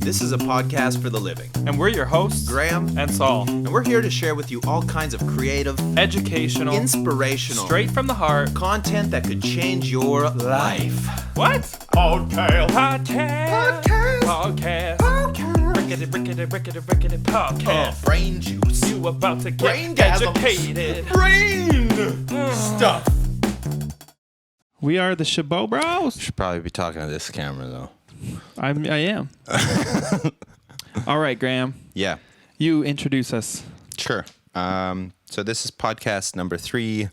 This is a podcast for the living. And we're your hosts, Graham and Saul. And we're here to share with you all kinds of creative, Educational, inspirational, straight from the heart content that could change your life. What? Podcast. Rickety podcast. Brain juice. You about to get Braingasms. educated. Brain stuff. We are the Chabot Bros. Should probably be talking to this camera though. I am. All right, Graham. Yeah, You introduce us. sure. So this is podcast number 3.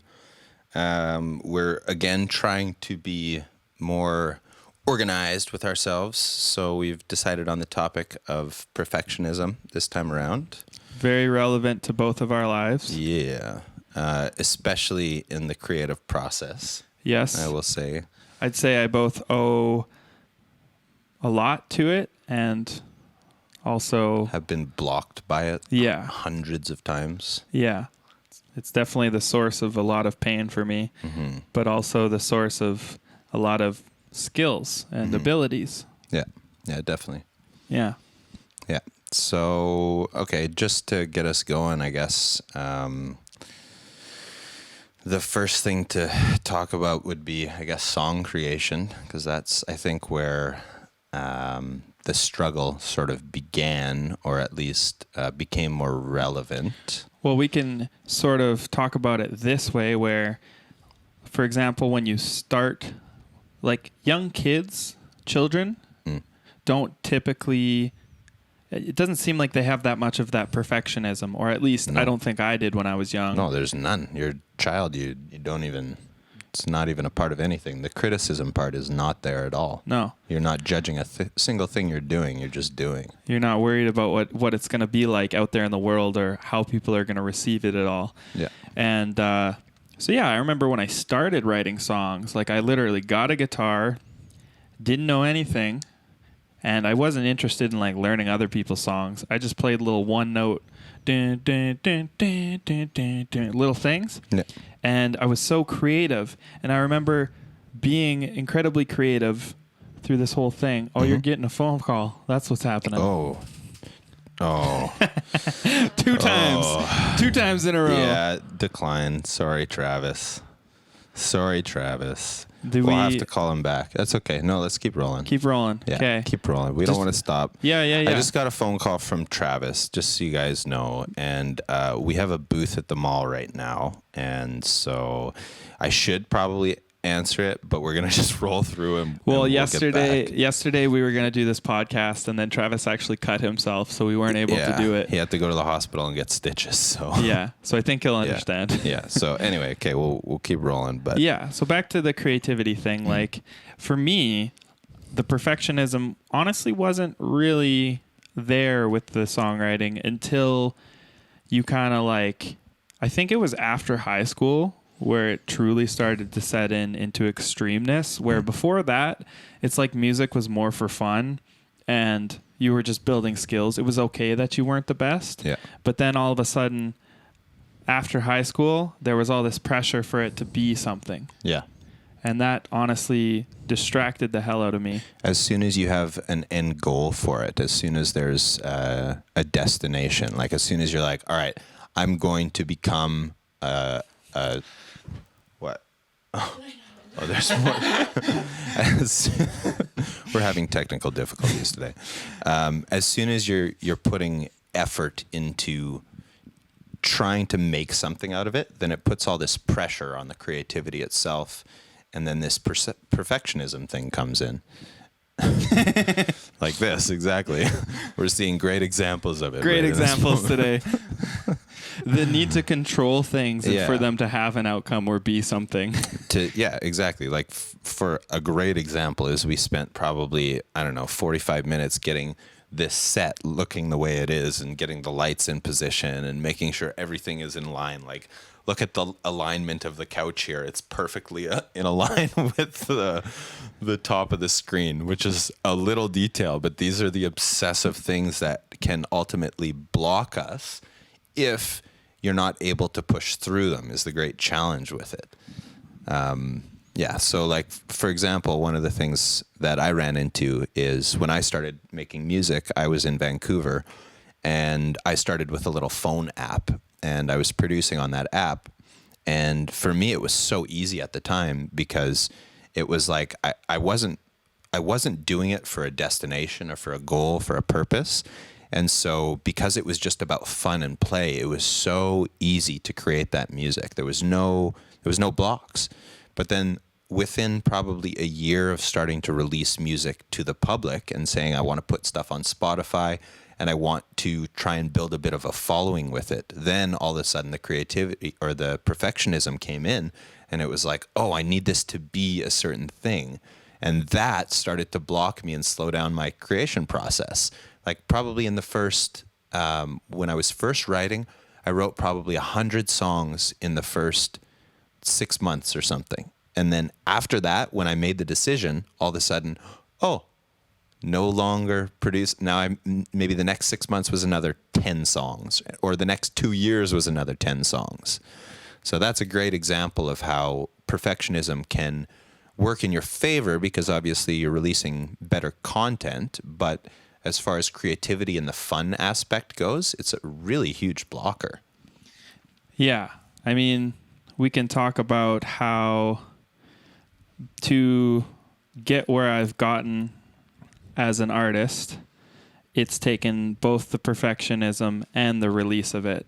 We're again trying to be more organized with ourselves. So we've decided on the topic of perfectionism this time around. Very relevant to both of our lives. Yeah, especially in the creative process, Yes. I will say. I'd say I both owe a lot to it and also, Have been blocked by it yeah. hundreds of times. Yeah. It's definitely the source of a lot of pain for me, but also the source of a lot of skills and abilities. Yeah, definitely. Yeah. Yeah. So, okay, just to get us going, I guess, the first thing to talk about would be, I guess, song creation, because that's, I think, where the struggle sort of began, or at least became more relevant. Well, we can sort of talk about it this way where, for example, when you start, like young kids, children, don't typically, it doesn't seem like they have that much of that perfectionism, or at least I don't think I did when I was young. No, there's none. You're a child. You don't even, it's not even a part of anything. The criticism part is not there at all. No. You're not judging a single thing you're doing. You're just doing. You're not worried about what it's going to be like out there in the world or how people are going to receive it at all. Yeah. And so, yeah, I remember when I started writing songs, like I literally got a guitar, didn't know anything, and I wasn't interested in like learning other people's songs. I just played little one note, dun, dun, dun, dun, dun, dun, dun, little things. Yeah. And I was so creative. And I remember being incredibly creative through this whole thing. Oh, you're getting a phone call. That's what's happening. Oh. 2 times. 2 times in a row. Yeah, decline. Sorry, Travis. Do We'll have we to call him back. That's okay. No, let's keep rolling. keep rolling? Yeah, Okay. keep rolling. We don't want to stop. Yeah. I just got a phone call from Travis, just so you guys know. And we have a booth at the mall right now. And so I should probably answer it, but we're going to just roll through and Well, and we'll get back. yesterday we were going to do this podcast, and then Travis actually cut himself, so we weren't able to do it. He had to go to the hospital and get stitches. So Yeah, so I think he'll understand. Yeah. So anyway, okay, we'll keep rolling. But Yeah, so back to the creativity thing. Like, for me, the perfectionism honestly wasn't really there with the songwriting until you kind of like, I think it was after high school where it truly started to set into extremeness, where before that, it's like music was more for fun and you were just building skills. It was okay that you weren't the best. Yeah. But then all of a sudden, after high school, there was all this pressure for it to be something. yeah. And that honestly distracted the hell out of me. As soon as you have an end goal for it, as soon as there's a destination, like as soon as you're like, all right, I'm going to become what? Oh, there's more. We're having technical difficulties today. As soon as you're putting effort into trying to make something out of it, then it puts all this pressure on the creativity itself. And then this perfectionism thing comes in. Like this, exactly. We're seeing great examples of it. Great right in this examples moment. today. The need to control things and Yeah. for them to have an outcome or be something. Yeah, exactly. Like for a great example is we spent probably, 45 minutes getting this set looking the way it is and getting the lights in position and making sure everything is in line. Like, look at the alignment of the couch here. It's perfectly in line with the top of the screen, which is a little detail, but these are the obsessive things that can ultimately block us if you're not able to push through them, is the great challenge with it. Yeah. So, like, for example, one of the things that I ran into is when I started making music, I was in Vancouver and I started with a little phone app and I was producing on that app. And for me, it was so easy at the time because it was like I wasn't doing it for a destination or for a goal, for a purpose. And so because it was just about fun and play, it was so easy to create that music. There was no blocks. But then within probably a year of starting to release music to the public and saying, I want to put stuff on Spotify and I want to try and build a bit of a following with it, then all of a sudden the creativity or the perfectionism came in and it was like, oh, I need this to be a certain thing. And that started to block me and slow down my creation process. Like probably in the first, when I was first writing, I wrote probably 100 songs in the first 6 months or something. And then after that, when I made the decision, all of a sudden, oh, no longer produce. Now maybe the next 6 months was another 10 songs, or the next 2 years was another 10 songs. So that's a great example of how perfectionism can work in your favor because obviously you're releasing better content. But as far as creativity and the fun aspect goes, it's a really huge blocker. Yeah. I mean, we can talk about how to get where I've gotten as an artist, it's taken both the perfectionism and the release of it.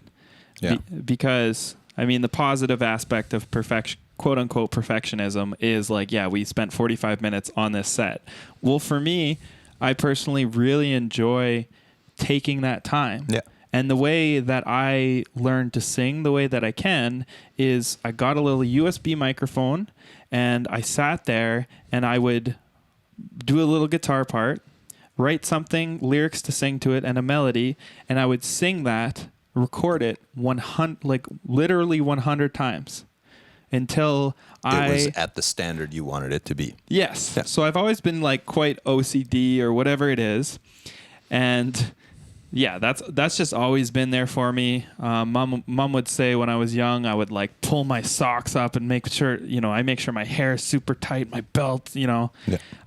Yeah. Because, I mean, the positive aspect of quote unquote perfectionism is like, yeah, we spent 45 minutes on this set. Well, for me, I personally really enjoy taking that time. Yeah. And the way that I learned to sing the way that I can is I got a little USB microphone and I sat there and I would do a little guitar part, write something, lyrics to sing to it and a melody, and I would sing that, record it 100, like literally 100 times until It was at the standard you wanted it to be. Yes. Yeah. So I've always been like quite OCD or whatever it is. And yeah, that's just always been there for me. Mom would say when I was young, I would like pull my socks up and make sure, I make sure my hair is super tight, my belt, Yeah.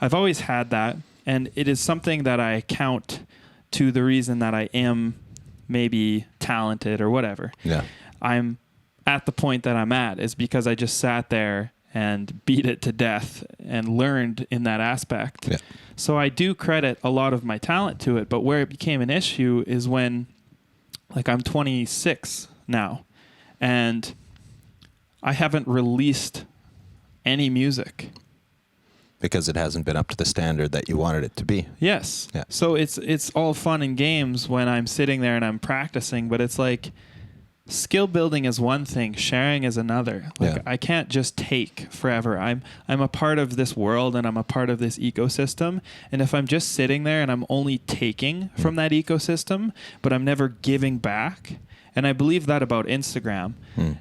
I've always had that. And it is something that I count to the reason that I am maybe talented or whatever. Yeah. I'm at the point that I'm at is because I just sat there and beat it to death and learned in that aspect. Yeah. So I do credit a lot of my talent to it, but where it became an issue is when, like, I'm 26 now and I haven't released any music. Because it hasn't been up to the standard that you wanted it to be. Yes. Yeah. So it's all fun and games when I'm sitting there and I'm practicing, but it's like skill building is one thing, sharing is another. Like Yeah. I can't just take forever. I'm a part of this world and I'm a part of this ecosystem. And if I'm just sitting there and I'm only taking from that ecosystem, but I'm never giving back, and I believe that about Instagram,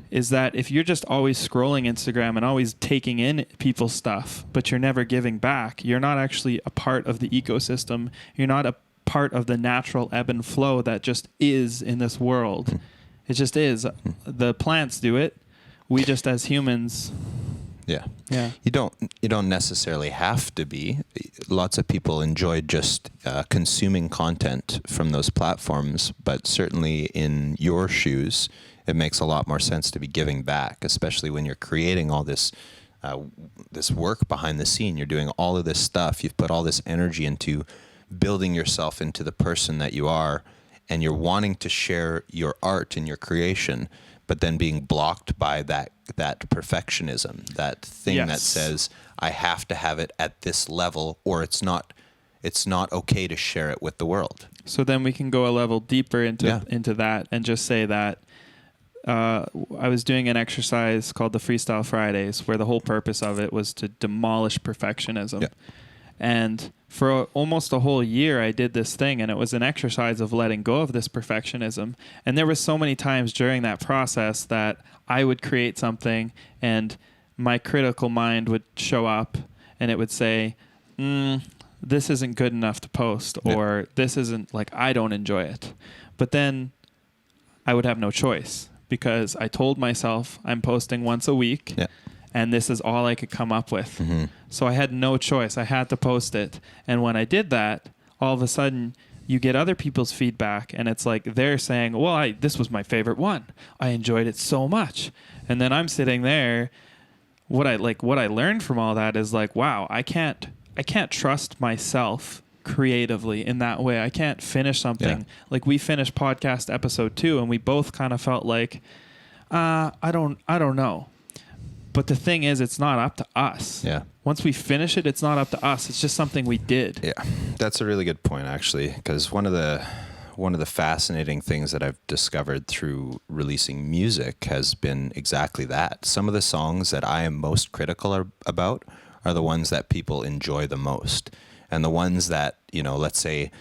is that if you're just always scrolling Instagram and always taking in people's stuff, but you're never giving back, you're not actually a part of the ecosystem. You're not a part of the natural ebb and flow that just is in this world. It just is. The plants do it. We just as humans. Yeah. Yeah. You don't necessarily have to be. Lots of people enjoy just consuming content from those platforms, but certainly in your shoes, it makes a lot more sense to be giving back, especially when you're creating all this this work behind the scene. You're doing all of this stuff. You've put all this energy into building yourself into the person that you are, and you're wanting to share your art and your creation, but then being blocked by that perfectionism, that thing that Yes. says I have to have it at this level, or it's not okay to share it with the world. So then we can go a level deeper into that and just say that I was doing an exercise called the Freestyle Fridays, where the whole purpose of it was to demolish perfectionism. Yeah. And for almost a whole year, I did this thing, and it was an exercise of letting go of this perfectionism. And there were so many times during that process that I would create something, and my critical mind would show up, and it would say, this isn't good enough to post, or this isn't, like, I don't enjoy it. But then I would have no choice, because I told myself I'm posting once a week. Yeah. and this is all I could come up with. So I had no choice. I had to post it. And when I did that, all of a sudden you get other people's feedback, and it's like they're saying, well, this was my favorite one. I enjoyed it so much. And then I'm sitting there. What I learned from all that is like, wow, I can't trust myself creatively in that way. I can't finish something. Yeah. Like we finished podcast episode 2 and we both kind of felt like, I don't know. But the thing is, it's not up to us. Yeah. Once we finish it, it's not up to us. It's just something we did. Yeah, that's a really good point, actually, because one of the fascinating things that I've discovered through releasing music has been exactly that. Some of the songs that I am most critical about are the ones that people enjoy the most, and the ones that, let's say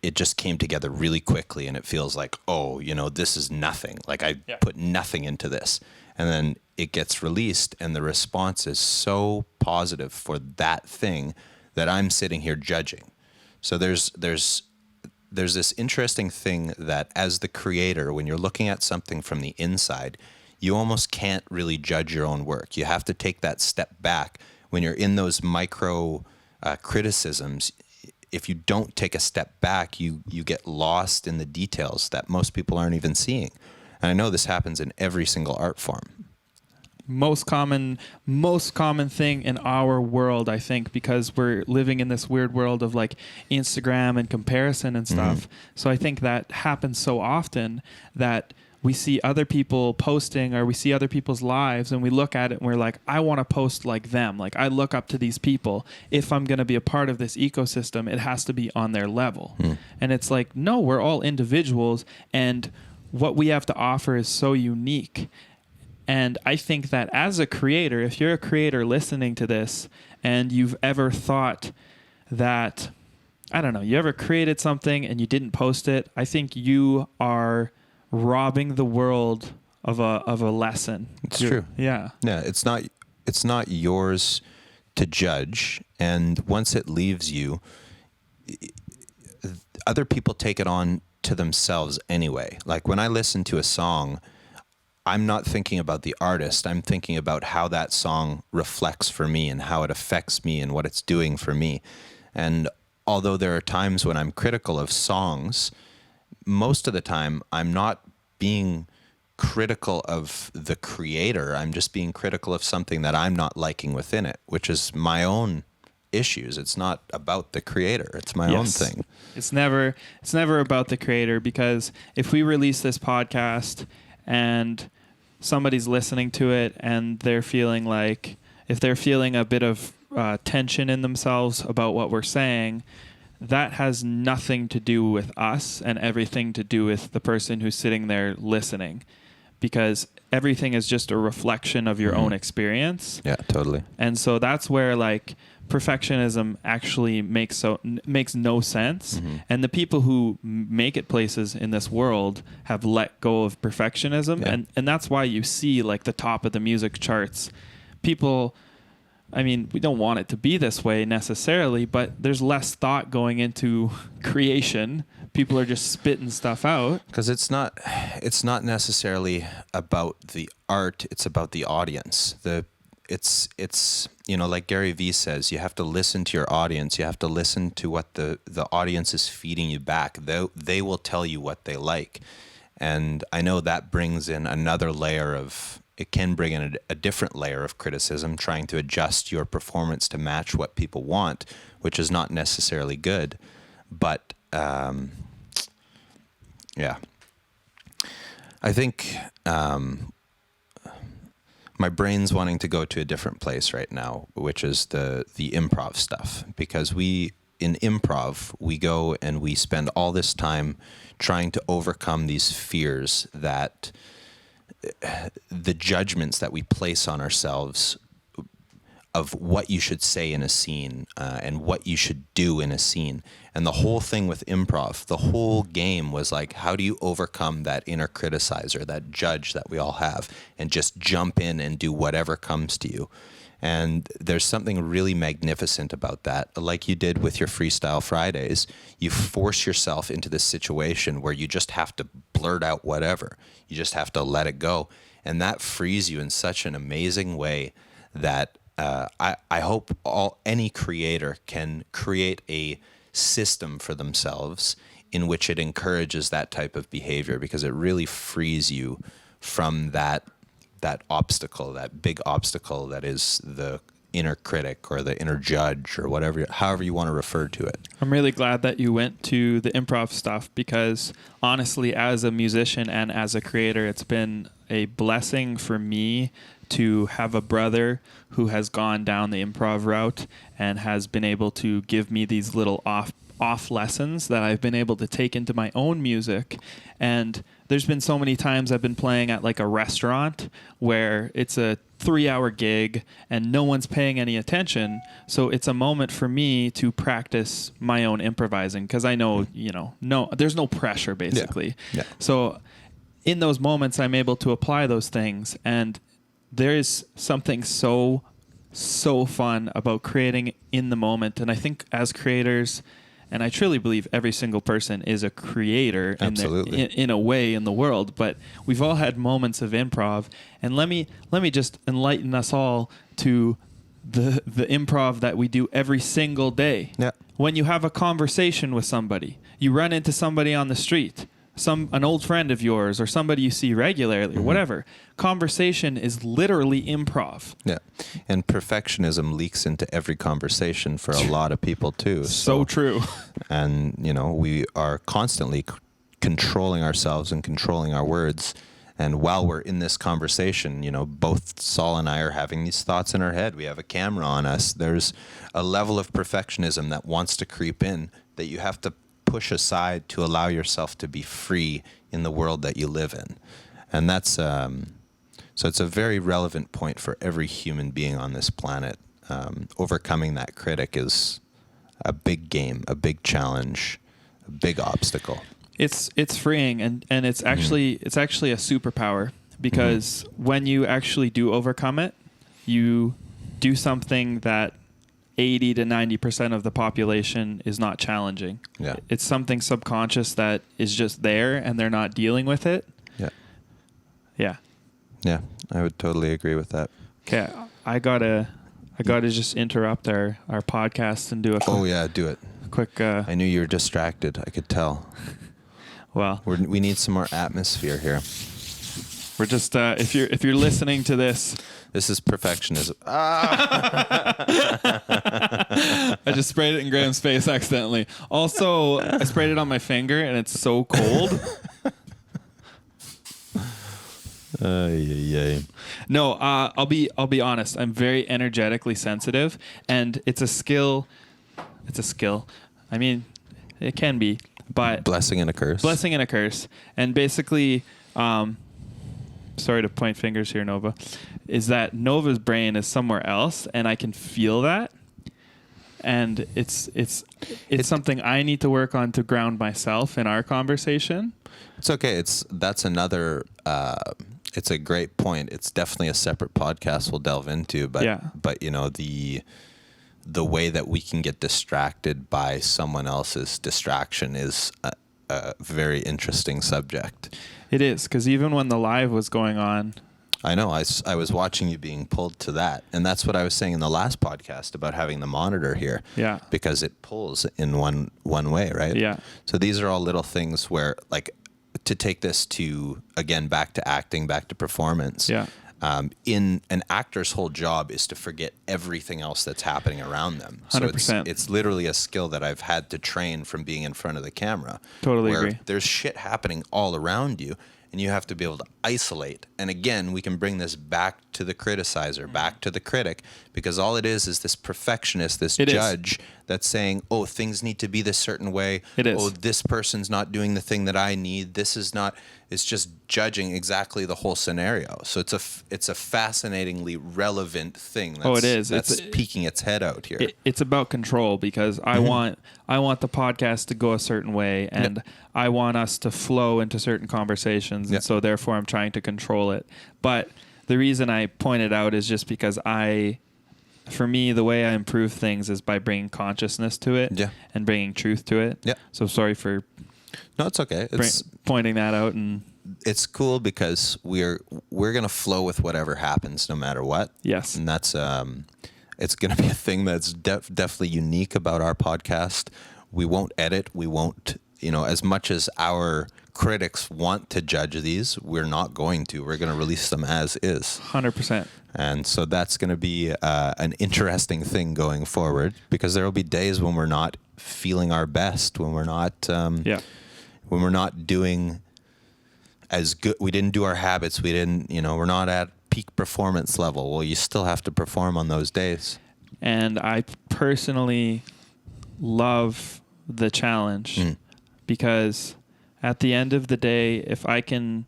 it just came together really quickly and it feels like, oh, this is nothing. Like I put nothing into this. And then it gets released and the response is so positive for that thing that I'm sitting here judging. So there's this interesting thing that as the creator, when you're looking at something from the inside, you almost can't really judge your own work. You have to take that step back. When you're in those micro criticisms, if you don't take a step back, you get lost in the details that most people aren't even seeing. And I know this happens in every single art form. Most common thing in our world, I think, because we're living in this weird world of like Instagram and comparison and stuff. So I think that happens so often that we see other people posting or we see other people's lives and we look at it and we're like, I want to post like them. Like I look up to these people. If I'm going to be a part of this ecosystem, it has to be on their level. And it's like, no, we're all individuals and what we have to offer is so unique. And I think that as a creator, if you're a creator listening to this and you've ever thought that, I don't know, you ever created something and you didn't post it, I think you are robbing the world of a lesson. It's true. Yeah. Yeah, it's not yours to judge, and once it leaves you, other people take it on to themselves anyway. Like when I listen to a song, I'm not thinking about the artist. I'm thinking about how that song reflects for me and how it affects me and what it's doing for me. And although there are times when I'm critical of songs, most of the time I'm not being critical of the creator. I'm just being critical of something that I'm not liking within it, which is my own issues. It's not about the creator. It's my own thing. It's never about the creator, because if we release this podcast and somebody's listening to it and they're feeling like, if they're feeling a bit of tension in themselves about what we're saying, that has nothing to do with us and everything to do with the person who's sitting there listening, because everything is just a reflection of your own experience. Yeah, totally. And so that's where like perfectionism actually makes no sense. And the people who make it places in this world have let go of perfectionism. Yeah. And that's why you see like the top of the music charts. People, I mean, we don't want it to be this way necessarily, but there's less thought going into creation. People are just spitting stuff out. Because it's not necessarily about the art, it's about the audience. It's like Gary Vee says, you have to listen to your audience. You have to listen to what the audience is feeding you back. They will tell you what they like. And I know that brings in another layer of, it can bring in a different layer of criticism, trying to adjust your performance to match what people want, which is not necessarily good. But yeah, I think my brain's wanting to go to a different place right now, which is the improv stuff, because in improv, we go and we spend all this time trying to overcome these fears that the judgments that we place on ourselves of what you should say in a scene and what you should do in a scene. And the whole thing with improv, the whole game was like, how do you overcome that inner criticizer, that judge that we all have, and just jump in and do whatever comes to you? And there's something really magnificent about that. Like you did with your Freestyle Fridays, you force yourself into this situation where you just have to blurt out whatever. You just have to let it go. And that frees you in such an amazing way that I hope any creator can create a system for themselves in which it encourages that type of behavior, because it really frees you from that obstacle, that big obstacle that is the inner critic or the inner judge or whatever, however you want to refer to it. I'm really glad that you went to the improv stuff, because honestly, as a musician and as a creator, it's been a blessing for me to have a brother who has gone down the improv route and has been able to give me these little off lessons that I've been able to take into my own music. And there's been so many times I've been playing at like a restaurant where it's a 3-hour gig and no one's paying any attention. So it's a moment for me to practice my own improvising, because I know, there's no pressure basically. Yeah. So in those moments, I'm able to apply those things. And there is something so fun about creating in the moment. And I think as creators, and I truly believe every single person is a creator in a way in the world, but we've all had moments of improv. And let me just enlighten us all to the improv that we do every single day. Yeah. When you have a conversation with somebody, you run into somebody on the street, an old friend of yours or somebody you see regularly or whatever. Conversation is literally improv. Yeah. And perfectionism leaks into every conversation for a lot of people too. So true. And, we are constantly controlling ourselves and controlling our words. And while we're in this conversation, both Saul and I are having these thoughts in our head. We have a camera on us. There's a level of perfectionism that wants to creep in that you have to push aside to allow yourself to be free in the world that you live in. And that's so it's a very relevant point for every human being on this planet. Overcoming that critic is a big game, a big challenge, a big obstacle. It's freeing, and it's actually a superpower, because when you actually do overcome it, you do something that 80 to 90% of the population is not challenging. Yeah. It's something subconscious that is just there and they're not dealing with it. Yeah. Yeah. Yeah, I would totally agree with that. Okay, I gotta just interrupt our podcast and do a do it. quick I knew you were distracted. I could tell. Well, We need some more atmosphere here. we're just if you're listening to this, This is perfectionism. I just sprayed it in Graham's face accidentally. Also, I sprayed it on my finger and it's so cold. No, I'll be honest. I'm very energetically sensitive, and it's a skill. I mean, it can be, but Blessing and a curse. blessing and a curse. And basically, sorry to point fingers here, Nova, is that Nova's brain is somewhere else, and I can feel that. And it's something I need to work on to ground myself in our conversation. It's okay. That's another. It's a great point. It's definitely a separate podcast we'll delve into. But Yeah. but the way that we can get distracted by someone else's distraction is a very interesting subject. It is, because even when the live was going on, I know. I was watching you being pulled to that. And that's what I was saying in the last podcast about having the monitor here. Yeah. Because it pulls in one way, right? Yeah. So these are all little things where, like, to take this to, again, back to acting, back to performance. Yeah. In an actor's whole job is to forget everything else that's happening around them. So 100%. it's literally a skill that I've had to train from being in front of the camera. Totally where agree. There's shit happening all around you, and you have to be able to isolate. And again, we can bring this back to the criticizer, back to the critic, because all it is this perfectionist, this judge that's saying, oh, things need to be this certain way. It is. Oh, this person's not doing the thing that I need. This is not. It's just judging exactly the whole scenario. So it's a fascinatingly relevant thing. It is. That's peeking its head out here. It's about control, because I want the podcast to go a certain way, and I want us to flow into certain conversations, and so therefore I'm trying to control it. But the reason I point it out is just because for me, the way I improve things is by bringing consciousness to it and bringing truth to it. Yeah. So sorry for No, it's okay. pointing that out. And it's cool because we're gonna flow with whatever happens, no matter what. Yes. And that's it's gonna be a thing that's definitely unique about our podcast. We won't edit. We won't, as much as our critics want to judge these, we're not going to. We're gonna release them as is. 100%. And so that's going to be an interesting thing going forward, because there will be days when we're not feeling our best, when we're not when we're not doing as good. We didn't do our habits. We didn't, we're not at peak performance level. Well, you still have to perform on those days. And I personally love the challenge because at the end of the day, if I can,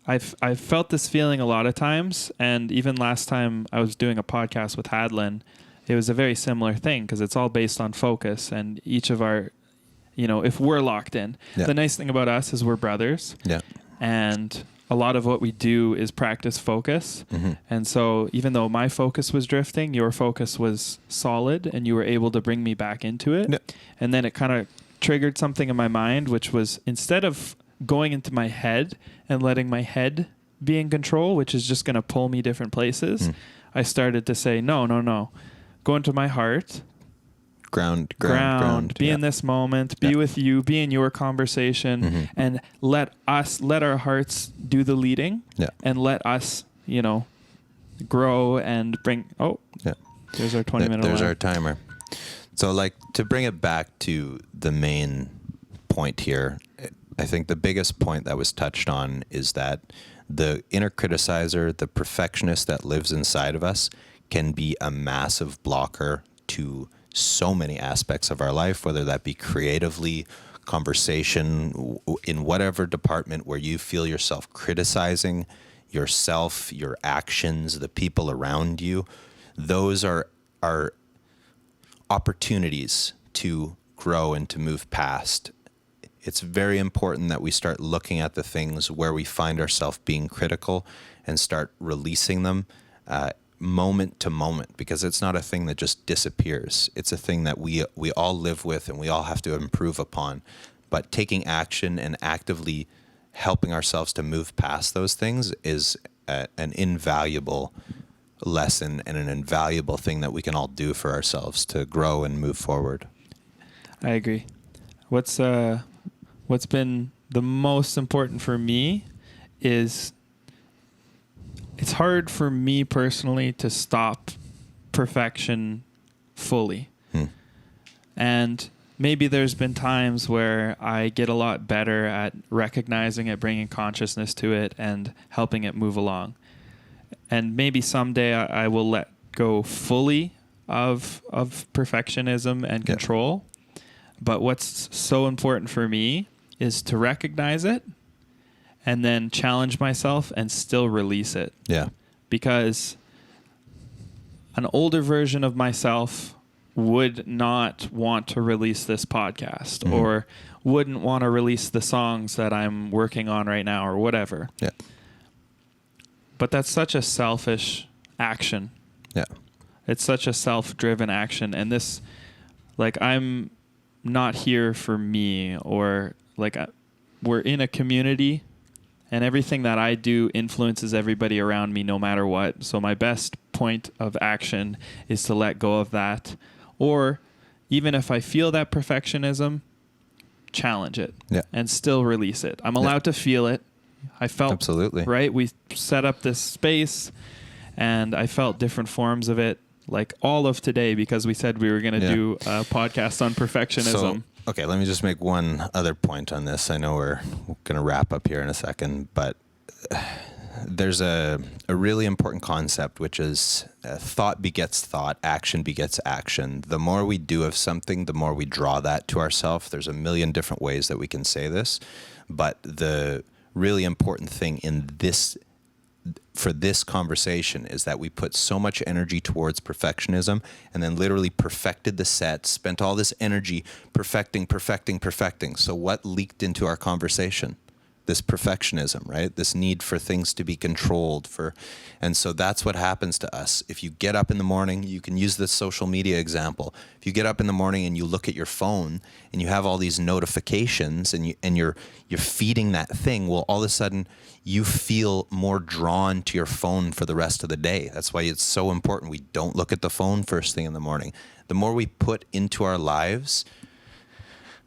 I've felt this feeling a lot of times, and even last time I was doing a podcast with Hadlin, it was a very similar thing because it's all based on focus, and each of our, if we're locked in. Yeah. The nice thing about us is we're brothers. Yeah. And a lot of what we do is practice focus. And so even though my focus was drifting, your focus was solid and you were able to bring me back into it. Yeah. And then it kind of triggered something in my mind, which was, instead of going into my head and letting my head be in control, which is just going to pull me different places, I started to say, no. Go into my heart. Ground. Be in this moment. Be with you. Be in your conversation, and let our hearts do the leading. Yeah. And let us, grow and bring. Oh, yeah. There's our 20-minute. There's our timer. So, to bring it back to the main point here, I think the biggest point that was touched on is that the inner criticizer, the perfectionist that lives inside of us, can be a massive blocker to so many aspects of our life, whether that be creatively, conversation, in whatever department where you feel yourself criticizing yourself, your actions, the people around you. Those are opportunities to grow and to move past. It's very important that we start looking at the things where we find ourselves being critical and start releasing them moment to moment, because it's not a thing that just disappears. It's a thing that we all live with and we all have to improve upon. But taking action and actively helping ourselves to move past those things is an invaluable lesson and an invaluable thing that we can all do for ourselves to grow and move forward. I agree. What's been the most important for me is, it's hard for me personally to stop perfection fully. And maybe there's been times where I get a lot better at recognizing it, bringing consciousness to it, and helping it move along. And maybe someday I will let go fully of perfectionism and control. But what's so important for me is to recognize it and then challenge myself and still release it. Yeah. Because an older version of myself would not want to release this podcast or wouldn't want to release the songs that I'm working on right now or whatever. Yeah. But that's such a selfish action. Yeah. It's such a self-driven action. And this, I'm not here for me, or we're in a community and everything that I do influences everybody around me no matter what. So my best point of action is to let go of that. Or even if I feel that perfectionism, challenge it and still release it. I'm allowed to feel it. I felt, absolutely right. We set up this space and I felt different forms of it, like all of today, because we said we were going to do a podcast on perfectionism. So, okay, let me just make one other point on this. I know we're going to wrap up here in a second, but there's a really important concept, which is thought begets thought, action begets action. The more we do of something, the more we draw that to ourselves. There's a million different ways that we can say this, but the really important thing for this conversation is that we put so much energy towards perfectionism and then literally perfected the set, spent all this energy perfecting. So what leaked into our conversation? this perfectionism, right? This need for things to be controlled and so that's what happens to us. If you get up in the morning, you can use this social media example. If you get up in the morning and you look at your phone and you have all these notifications and you're feeding that thing, well, all of a sudden you feel more drawn to your phone for the rest of the day. That's why it's so important we don't look at the phone first thing in the morning. The more we put into our lives,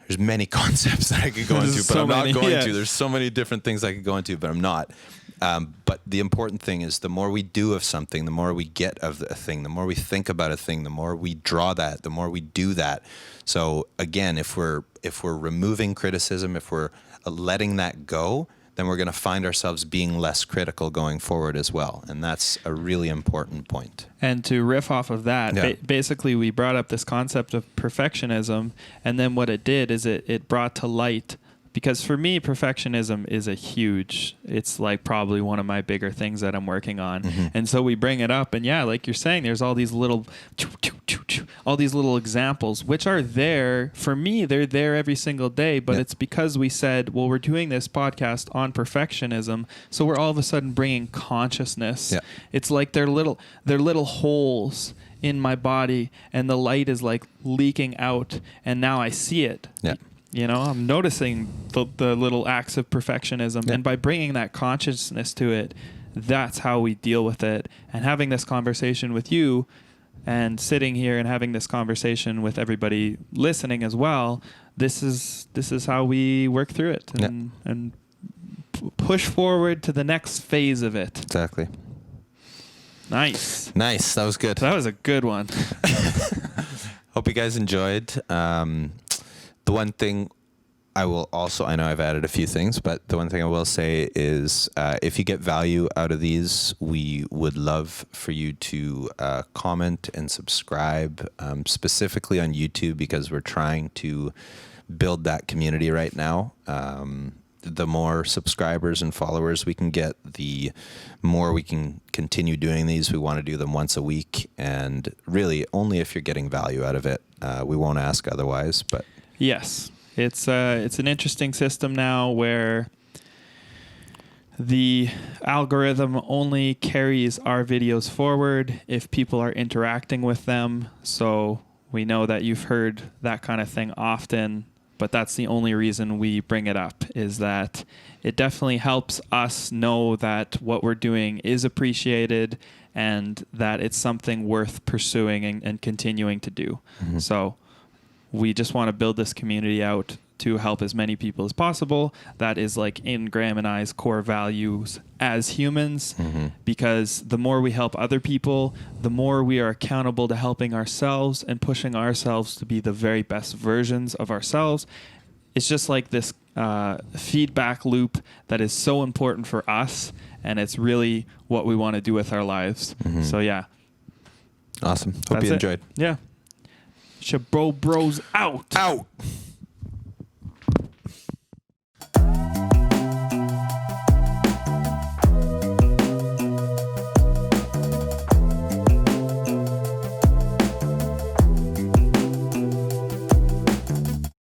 there's many concepts that I could go into, but I'm not going to. There's so many different things I could go into, but I'm not. But the important thing is the more we do of something, the more we get of a thing, the more we think about a thing, the more we draw that, the more we do that. So again, if we're removing criticism, if we're letting that go, then we're going to find ourselves being less critical going forward as well. And that's a really important point. And to riff off of that, Yeah. basically we brought up this concept of perfectionism, and then what it did is it brought to light, because for me, perfectionism is it's like probably one of my bigger things that I'm working on. Mm-hmm. And so we bring it up, and yeah, like you're saying, there's all these little examples, which are there. For me, they're there every single day, but it's because we said, well, we're doing this podcast on perfectionism, so we're all of a sudden bringing consciousness. Yeah. It's like they're little holes in my body, and the light is like leaking out, and now I see it. Yeah. You know, I'm noticing the little acts of perfectionism. Yeah. And by bringing that consciousness to it, that's how we deal with it. And having this conversation with you and sitting here and having this conversation with everybody listening as well, this is how we work through it and push forward to the next phase of it. Exactly. Nice. That was good. That was a good one. Hope you guys enjoyed. The one thing I know I've added a few things, but the one thing I will say is if you get value out of these, we would love for you to comment and subscribe, specifically on YouTube, because we're trying to build that community right now. The more subscribers and followers we can get, the more we can continue doing these. We want to do them once a week, and really only if you're getting value out of it. We won't ask otherwise, but... Yes, it's an interesting system now where the algorithm only carries our videos forward if people are interacting with them. So we know that you've heard that kind of thing often, but that's the only reason we bring it up, is that it definitely helps us know that what we're doing is appreciated and that it's something worth pursuing and continuing to do. Mm-hmm. So we just want to build this community out to help as many people as possible. That is like in Graham and I's core values as humans, because the more we help other people, the more we are accountable to helping ourselves and pushing ourselves to be the very best versions of ourselves. It's just like this feedback loop that is so important for us, and it's really what we want to do with our lives. So yeah. Awesome. Hope you enjoyed. Yeah. Chabot Bros out. Out.